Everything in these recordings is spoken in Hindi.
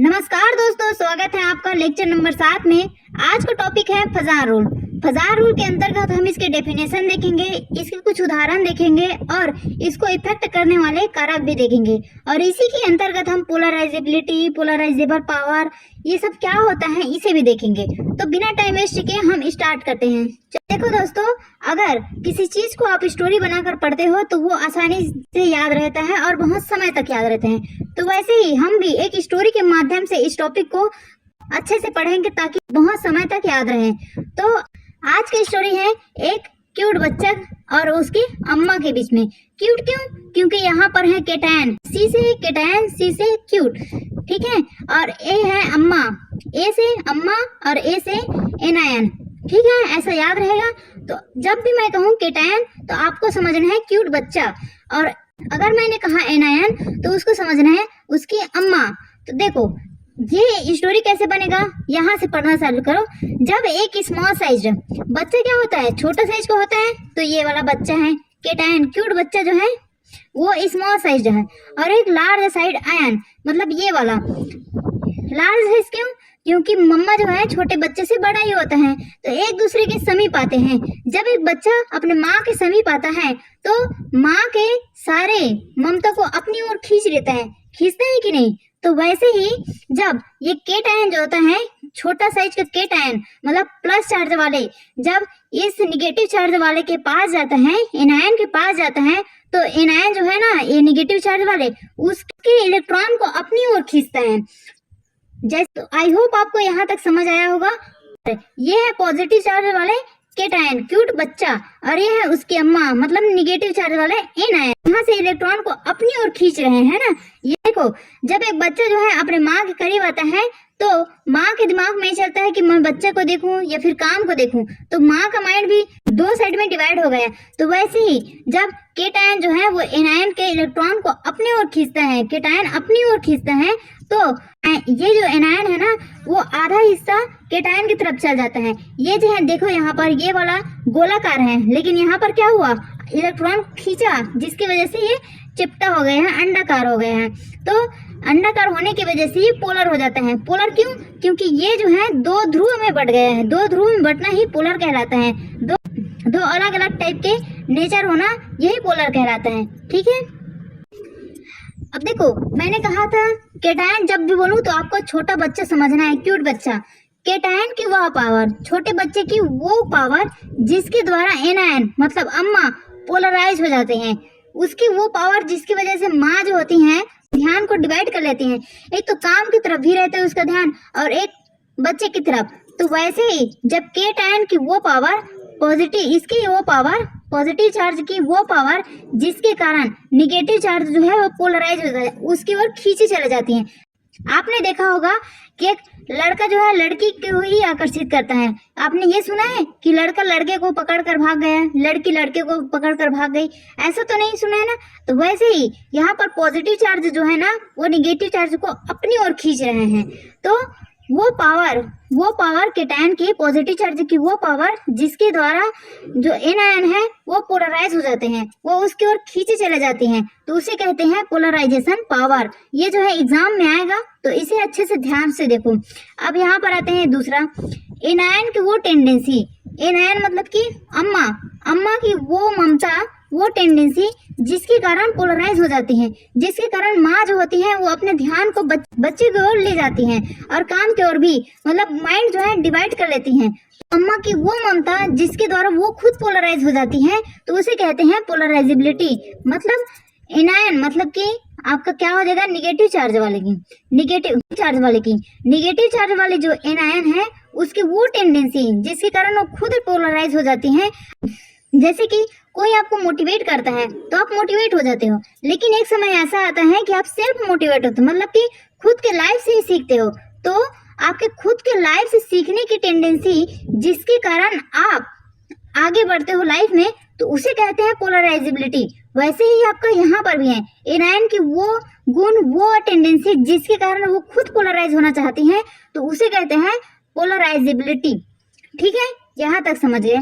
नमस्कार दोस्तों, स्वागत है आपका लेक्चर नंबर 7 में। आज का टॉपिक है फजार रूल। फजार रूल के अंतर्गत हम इसके डेफिनेशन देखेंगे, इसके कुछ उदाहरण देखेंगे और इसको इफेक्ट करने वाले कारक भी देखेंगे। और इसी के अंतर्गत हम पोलराइजेबिलिटी, पोलराइजेबल पावर, ये सब क्या होता है इसे भी देखेंगे। तो बिना टाइम वेस्ट के हम स्टार्ट करते हैं। देखो दोस्तों, अगर किसी चीज को आप स्टोरी बनाकर पढ़ते हो तो वो आसानी से याद रहता है और बहुत समय तक याद रहते हैं। तो वैसे ही हम भी एक स्टोरी के माध्यम से इस टॉपिक को अच्छे से पढ़ेंगे ताकि बहुत समय तक याद रहे। तो आज की स्टोरी है एक क्यूट बच्चा और उसकी अम्मा के बीच में। क्यूट क्यों? क्योंकि यहाँ पर है केटायन, सी से केटायन, सी से क्यूट, ठीक है। और ए है अम्मा, ए से अम्मा और ए से एनायन, ठीक है, ऐसा याद रहेगा। तो जब भी मैं कहूँ केटायन तो आपको समझना है क्यूट बच्चा, और अगर मैंने कहा एनायन तो उसको समझना है उसकी अम्मा। तो देखो ये स्टोरी कैसे बनेगा, यहाँ से पढ़ना चालू करो। जब एक स्मॉल साइज बच्चा क्या होता है, छोटा साइज का होता है, तो ये वाला बच्चा है केटायन, क्यूट बच्चा जो है वो स्मॉल साइज है। और एक लार्ज साइड आयन, मतलब ये वाला लार्ज साइज क्यों? क्योंकि मम्मा जो है छोटे बच्चे से बड़ा ही होता है, तो एक दूसरे के समीप आते हैं। जब एक बच्चा अपने माँ के समीप आता है तो माँ के सारे ममता को अपनी ओर खींच लेता है, खींचते हैं कि नहीं? तो वैसे ही जब ये केटायन जो होता है, छोटा साइज का केटायन मतलब प्लस चार्ज वाले, जब इस निगेटिव चार्ज वाले के पास जाता है, एनायन के पास जाता है, तो एनायन जो है ना, ये निगेटिव चार्ज वाले उसके इलेक्ट्रॉन को अपनी ओर खींचता है। जैसे आई होप आपको यहाँ तक समझ आया होगा। ये है पॉजिटिव चार्ज वाले केटायन, क्यूट बच्चा, और ये है उसकी अम्मा मतलब निगेटिव चार्ज वाले एनायन, यहाँ से इलेक्ट्रॉन को अपनी ओर खींच रहे हैं ना। ये देखो, जब एक बच्चा जो है अपने माँ के करीब आता है तो माँ के दिमाग में चलता है कि मैं बच्चे को देखूं या फिर काम को देखूं, तो माँ का माइंड भी दो साइड में डिवाइड हो गया। तो वैसे ही जब केटायन जो है वो एनायन के इलेक्ट्रॉन को अपनी ओर खींचता है, केटायन अपनी ओर खींचता है, तो ये जो एनायन है ना वो आधा हिस्सा केटायन की तरफ चल जाता है। ये जो है देखो, यहाँ पर ये वाला गोलाकार है, लेकिन यहाँ पर क्या हुआ, इलेक्ट्रॉन खींचा जिसकी वजह से ये चिपटा हो गए हैं, अंडाकार हो गए हैं। तो अंडाकार होने की वजह से ये पोलर हो जाता है। पोलर क्यों? क्योंकि ये जो है दो ध्रुव में बट गए हैं, दो ध्रुव में बटना ही पोलर कहलाता है। दो अलग अलग टाइप के नेचर होना यही पोलर कहलाता है, ठीक है। अब देखो, मैंने कहा था केटायन जब भी बोलूं तो आपको छोटा बच्चा समझना है, क्यूट बच्चा। केटायन की वह पावर, छोटे बच्चे की वो पावर जिसके द्वारा एनायन मतलब अम्मा पोलराइज हो जाते हैं, उसकी वो पावर जिसकी वजह से माँ जो होती हैं ध्यान को डिवाइड कर लेती हैं। एक तो काम की तरफ भी रहता है उसका ध्यान और एक बच्चे की तरफ। तो वैसे ही जब केटायन की वो पावर पॉजिटिव, इसकी वो पावर पॉजिटिव चार्ज की वो पावर जिसके कारण निगेटिव चार्ज जो है वो पोलराइज हो जाता है, उसकी ओर खींची चले जाती हैं। आपने देखा होगा कि एक लड़का जो है लड़की को ही आकर्षित करता है। आपने ये सुना है कि लड़का लड़के को पकड़ कर भाग गया, लड़की लड़के को पकड़ कर भाग गई, ऐसा तो नहीं सुना है ना। तो वैसे ही यहाँ पर पॉजिटिव चार्ज जो है ना वो निगेटिव चार्ज को अपनी ओर खींच रहे हैं। तो वो पावर केटायन की पॉजिटिव चार्ज की वो पावर जिसके द्वारा जो एनायन है वो पोलराइज हो जाते हैं, वो उसकी ओर खींचे चले जाते हैं, तो उसे कहते हैं पोलराइजेशन पावर। ये जो है एग्जाम में आएगा तो इसे अच्छे से ध्यान से देखो। अब यहाँ पर आते हैं दूसरा, एनायन की वो टेंडेंसी, एनायन मतलब कि अम्मा की वो ममता, वो टेंडेंसी जिसके कारण पोलराइज हो जाती है, जिसके कारण माँ जो होती है वो अपने ध्यान को बच्चे की ओर ले जाती हैं और काम की ओर भी, मतलब माइंड जो है डिवाइड कर लेती हैं। अम्मा की वो ममता जिसके द्वारा वो खुद पोलराइज हो जाती है, तो उसे कहते हैं पोलराइजेबिलिटी। मतलब एनायन मतलब कि आपका क्या हो जाएगा, निगेटिव चार्ज वाले की, निगेटिव चार्ज वाले जो एनायन है उसकी वो टेंडेंसी जिसके कारण वो खुद पोलराइज हो जाती है। जैसे कि कोई आपको मोटिवेट करता है तो आप मोटिवेट हो जाते हो, लेकिन एक समय ऐसा आता है कि आप सेल्फ मोटिवेट होते हो, मतलब कि खुद के लाइफ से ही सीखते हो। तो आपके खुद के लाइफ से सीखने की टेंडेंसी जिसके कारण आप आगे बढ़ते हो लाइफ में, तो उसे कहते हैं पोलराइजेबिलिटी। वैसे ही आपका यहाँ पर भी है एनायन की वो गुण, वो टेंडेंसी जिसके कारण वो खुद पोलराइज होना चाहती है, तो उसे कहते हैं पोलराइजेबिलिटी, ठीक है। यहाँ तक समझिए।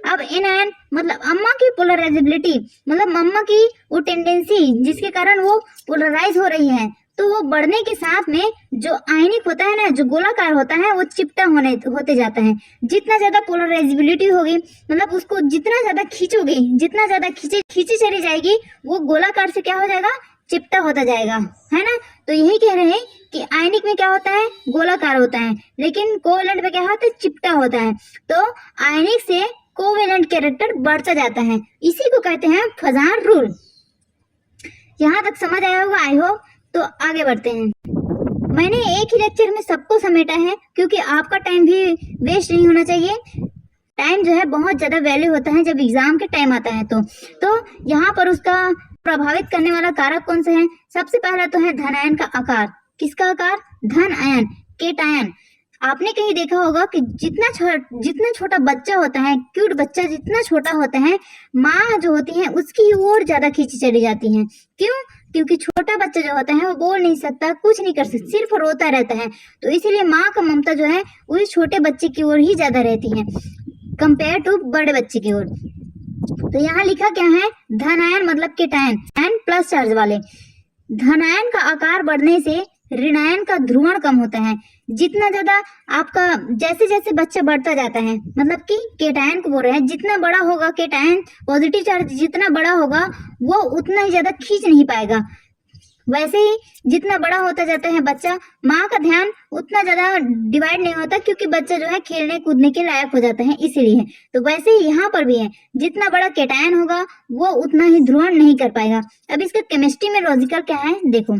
अब एनायन मतलब अम्मा की पोलराइजेबिलिटी, मतलब अम्मा की वो टेंडेंसी जिसके कारण वो पोलराइज हो रही है, तो वो बढ़ने के साथ में जो आयनिक होता है ना, जो गोलाकार होता है, वो चिपटा होते जाता है। जितना ज्यादा पोलराइजेबिलिटी होगी, मतलब उसको जितना ज्यादा खींचोगे, जितना ज्यादा खींची चली जाएगी, वो गोलाकार से क्या हो जाएगा, चिपटा होता जाएगा, है ना। तो यही कह रहे हैं कि आयनिक में क्या होता है, गोलाकार होता है, लेकिन कोवेलेंट में क्या होता है, चिपटा होता है। तो आयनिक से कोवेलेंट कैरेक्टर बढ़ता जाता है, इसी को कहते हैं फजान रूल। यहाँ तक समझ आया होगा आई होप। तो आगे बढ़ते हैं। मैंने एक ही लेक्चर में सबको समेटा है, क्योंकि आपका टाइम भी वेस्ट नहीं होना चाहिए। टाइम जो है बहुत ज्यादा वैल्यू होता है जब एग्जाम के टाइम आता है। तो यहाँ पर उसका प्रभावित करने वाला कारक कौन सा है? सबसे पहला तो है धन आयन का आकार। किसका आकार? धन आयन, केटायन। आपने कहीं देखा होगा कि जितना छोटा बच्चा होता है, क्यूट बच्चा जितना छोटा होता है, माँ जो होती है उसकी ओर ज्यादा खींची चली जाती है। क्यों? क्योंकि छोटा बच्चा जो होता है वो बोल नहीं सकता, कुछ नहीं कर सकता, सिर्फ रोता रहता है। तो इसीलिए माँ का ममता जो है वो छोटे बच्चे की ओर ही ज्यादा रहती है कंपेयर टू बड़े बच्चे की ओर। तो यहाँ लिखा क्या है? धन आयन मतलब केटायन, एन प्लस चार्ज वाले। धन आयन का आकार बढ़ने से ऋण आयन का ध्रुवण कम होता है। जितना ज्यादा आपका जैसे जैसे बच्चा बढ़ता जाता है, मतलब कि केटायन को बोल रहे हैं, जितना बड़ा होगा केटायन, पॉजिटिव चार्ज जितना बड़ा होगा वो उतना ही ज्यादा खींच नहीं पाएगा। वैसे ही जितना बड़ा होता जाता है बच्चा, माँ का ध्यान उतना ज्यादा डिवाइड नहीं होता, क्योंकि बच्चा जो है खेलने कूदने के लायक हो जाता है, इसीलिए। तो वैसे ही यहाँ पर भी है, जितना बड़ा केटायन होगा वो उतना ही ध्रुवण नहीं कर पाएगा। अब इसका केमिस्ट्री में लॉजिकल क्या है देखो।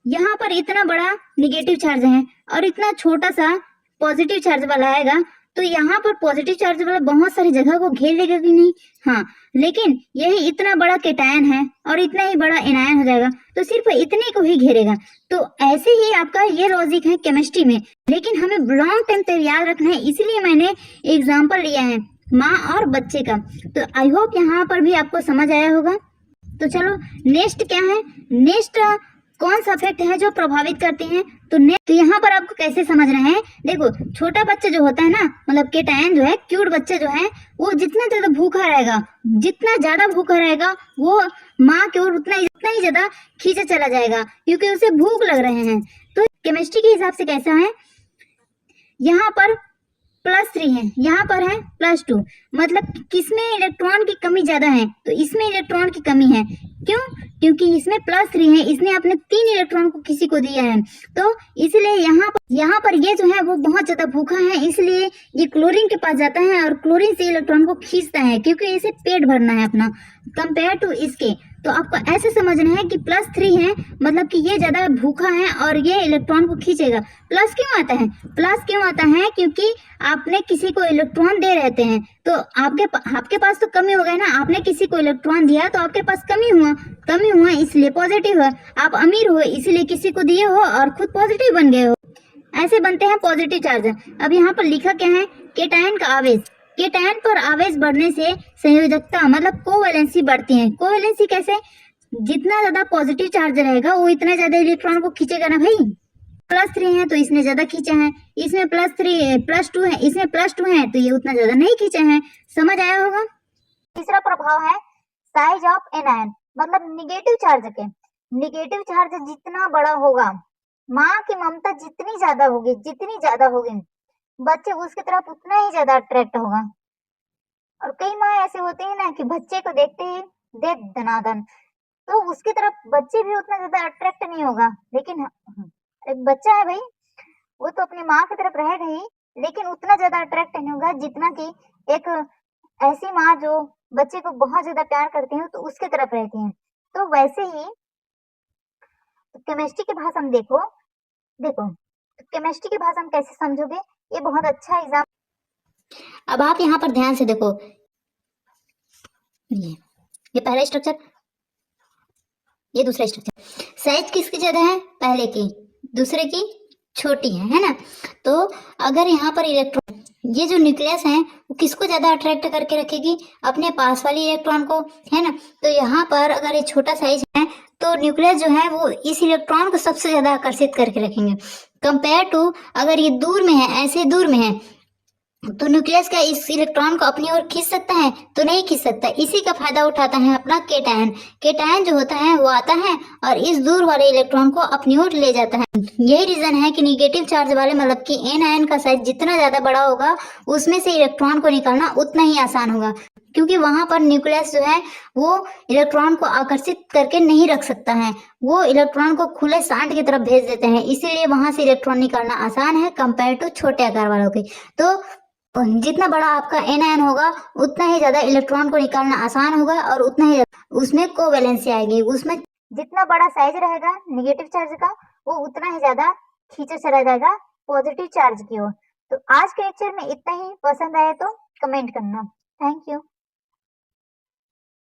यहाँ पर इतना बड़ा निगेटिव चार्ज है और इतना छोटा सा पॉजिटिव चार्ज वाला आएगा, तो यहाँ पर पॉजिटिव चार्ज वाला बहुत सारी जगह को घेर लेगा कि नहीं? हाँ, लेकिन यही इतना बड़ा केटायन है और इतना ही बड़ा एनायन हो जाएगा, तो सिर्फ इतने को ही घेरेगा। तो ऐसे ही आपका ये लॉजिक है केमिस्ट्री में, लेकिन हमें लॉन्ग टाइम तक याद रखना है, इसलिए मैंने एग्जाम्पल लिया है माँ और बच्चे का। तो आई होप यहाँ पर भी आपको समझ आया होगा। तो चलो नेक्स्ट क्या है, नेक्स्ट कौन सा फैक्ट है जो प्रभावित करते हैं? तो यहाँ पर आपको कैसे समझ रहे हैं, देखो छोटा बच्चा जो होता है ना, मतलब केटायन जो है, क्यूट बच्चा जो है, वो जितना ज्यादा भूखा रहेगा, जितना ज्यादा भूखा रहेगा वो माँ की ओर उतना ही ज्यादा खींचा चला जाएगा, क्योंकि उसे भूख लग रहे हैं। तो केमिस्ट्री के हिसाब से कैसा है, यहाँ पर +3 है, यहाँ पर है +2, मतलब किसमें इलेक्ट्रॉन की कमी ज्यादा है? तो इसमें इलेक्ट्रॉन की कमी है। क्यों? क्योंकि इसमें +3 है, इसने अपने 3 इलेक्ट्रॉन को किसी को दिया है, तो इसलिए यहाँ पर ये जो है वो बहुत ज्यादा भूखा है, इसलिए ये क्लोरीन के पास जाता है और क्लोरीन से इलेक्ट्रॉन को खींचता है, क्योंकि इसे पेट भरना है अपना, कंपेयर टू इसके। तो आपको ऐसे समझना है कि +3 है, मतलब कि ये ज्यादा भूखा है और ये इलेक्ट्रॉन को खींचेगा। प्लस क्यों आता है? प्लस क्यों आता है? क्योंकि आपने किसी को इलेक्ट्रॉन दे रहते हैं, तो आपके पास तो कमी हो गई ना, आपने किसी को इलेक्ट्रॉन दिया तो आपके पास कमी हुआ इसलिए पॉजिटिव है। आप अमीर हो इसलिए किसी को दिए हो और खुद पॉजिटिव बन गए हो, ऐसे बनते हैं पॉजिटिव चार्ज। अब यहाँ पर लिखा क्या है? केटायन का आवेश। केटायन पर आवेश बढ़ने से संयोजकता मतलब कोवैलेंसी बढ़ती है। कोवैलेंसी कैसे? जितना ज्यादा पॉजिटिव चार्ज रहेगा वो इतना ज्यादा इलेक्ट्रॉन को खींचेगा ना भाई। +3 है तो इसने ज्यादा खींचा है, इसमें +2 है, इसमें +2 है, तो ये उतना ज्यादा नहीं खींचा है। समझ आया होगा। तीसरा प्रभाव है साइज ऑफ एनायन, मतलब निगेटिव चार्ज के। निगेटिव चार्ज जितना बड़ा होगा, माँ की ममता जितनी ज्यादा होगी, बच्चे उसकी तरफ उतना ही ज्यादा अट्रैक्ट होगा। और कई माँ ऐसे होते हैं ना कि बच्चे को देखते ही दे दनादन, तो उसकी तरफ बच्चे भी उतना ज्यादा अट्रैक्ट नहीं होगा। लेकिन एक बच्चा है भाई, वो तो अपनी माँ की तरफ रहेगा ही, लेकिन उतना ज्यादा अट्रैक्ट नहीं होगा जितना कि एक ऐसी माँ जो बच्चे को बहुत ज्यादा प्यार करती है तो उसके तरफ रहती है। तो वैसे ही केमिस्ट्री की भाषा में देखो केमिस्ट्री की भाषा में कैसे समझोगे, ये बहुत अच्छा एग्जाम। अब आप यहाँ पर ध्यान से देखो, ये पहला स्ट्रक्चर, ये दूसरा स्ट्रक्चर। साइज किसकी ज्यादा है? पहले की, दूसरे की छोटी है ना। तो अगर यहाँ पर इलेक्ट्रॉन, ये जो न्यूक्लियस है वो किसको ज्यादा अट्रैक्ट करके रखेगी? अपने पास वाली इलेक्ट्रॉन को, है ना। तो यहाँ पर अगर ये छोटा साइज है तो न्यूक्लियस जो है वो इस इलेक्ट्रॉन को सबसे ज्यादा आकर्षित करके रखेंगे, कंपेयर टू अगर ये दूर में है, ऐसे दूर में है, तो न्यूक्लियस का इस इलेक्ट्रॉन को अपनी ओर खींच सकता है? तो नहीं खींच सकता। इसी का फायदा उठाता है अपना केटायन। केटायन जो होता है वो आता है और इस दूर वाले इलेक्ट्रॉन को अपनी ओर ले जाता है। यही रीजन है कि निगेटिव चार्ज वाले मतलब कि एन आयन का साइज जितना ज्यादा बड़ा होगा उसमें से इलेक्ट्रॉन को निकालना उतना ही आसान होगा, क्योंकि वहां पर न्यूक्लियस जो है वो इलेक्ट्रॉन को आकर्षित करके नहीं रख सकता है, वो इलेक्ट्रॉन को खुले सांड की तरफ भेज देते हैं, इसीलिए वहां से इलेक्ट्रॉन निकालना आसान है कंपेयर टू छोटे आकार वालों के। तो जितना बड़ा आपका एन आयन होगा उतना ही ज्यादा इलेक्ट्रॉन को निकालना आसान होगा और उतना ही उसमें कोवैलेंसी आएगी। उसमें जितना बड़ा साइज रहेगा नेगेटिव चार्ज का वो उतना ही ज्यादा खींचा चला जाएगा पॉजिटिव चार्ज की ओर। तो आज के लेक्चर में इतना ही। पसंद आए तो कमेंट करना। Thank you.